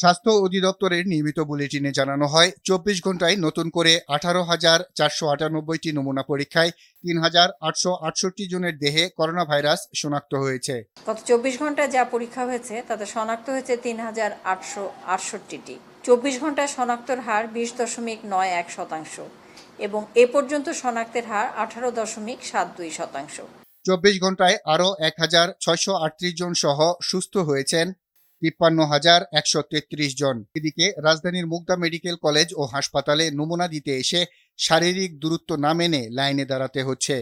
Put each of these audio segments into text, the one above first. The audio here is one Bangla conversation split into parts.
স্বাস্থ্য অধিদপ্তরের নিয়মিত বুলেটিনে জানানো হয়, ২৪ ঘন্টায় নতুন করে ১৮,৪৯৮টি নমুনা পরীক্ষায় ৩,৮৬৮ জনের দেহে করোনা ভাইরাস শনাক্ত হয়েছে। গত ২৪ ঘন্টায় যা পরীক্ষা হয়েছে তাতে শনাক্ত হয়েছে ৩,৮৬৮টি। ২৪ ঘন্টায় শনাক্তর হার ২০.৯১% এবং এ পর্যন্ত শনাক্তের হার ১৮.৭২%। ২৪ ঘন্টায় আরও ১,৬৩৮ জন সহ সুস্থ হয়েছেন ৫৩,১৩৩ জন। এদিকে রাজধানীর মুগদা মেডিকেল কলেজ ও হাসপাতালে নমুনা দিতে এসে শারীরিক দূরত্ব না মেনে লাইনে দাঁড়াতে হচ্ছে।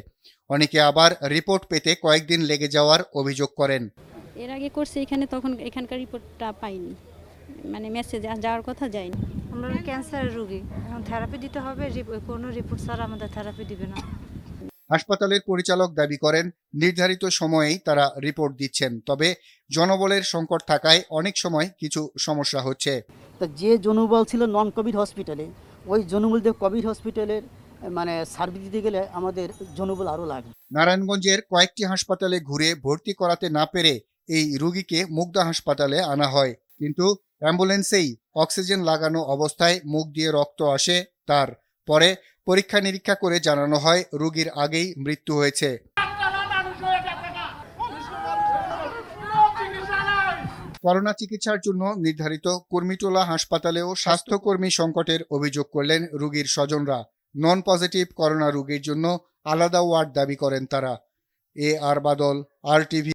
অনেকে আবার রিপোর্ট পেতে কয়েকদিন লেগে যাওয়ার অভিযোগ করেন। এর আগে করছে এখানে, তখন এখানকার রিপোর্টটা পাইনি, মানে মেসেজ যাওয়ার কথা যায়নি। আমরা ক্যান্সারের রোগী, এখন থেরাপি দিতে হবে, কোনো রিপোর্ট ছাড়া আমাদের থেরাপি দিবে না। হাসপাতালের পরিচালক দাবি করেন, নির্ধারিত সময়েই তারা রিপোর্ট দিচ্ছেন, তবে জনবলের সংকট থাকায় অনেক সময় কিছু সমস্যা হচ্ছে। তো যে জনবল ছিল নন কোভিড হসপিটালে, ওই জনবল দিয়ে কোভিড হসপিটালের সার্ভিস দিতে গেলে আমাদের জনবল আরও লাগবে। নারায়ণগঞ্জের কয়েকটি হাসপাতালে ঘুরে ভর্তি করাতে না পেরে এই রোগীকে মুগদা হাসপাতালে আনা হয়, কিন্তু অ্যাম্বুলেন্সেই অক্সিজেন লাগানো অবস্থায় মুখ দিয়ে রক্ত আসে তার। পরে পরীক্ষা নিরীক্ষা করে জানানো হয় রোগীর আগেই মৃত্যু হয়েছে। করোনা চিকিৎসার জন্য নির্ধারিত কুর্মিটোলা হাসপাতালেও স্বাস্থ্যকর্মী সংকটের অভিযোগ করলেন রোগীর স্বজনরা। নন পজিটিভ করোনা রোগীর জন্য আলাদা ওয়ার্ড দাবি করেন তারা। আর বাদল, RTV।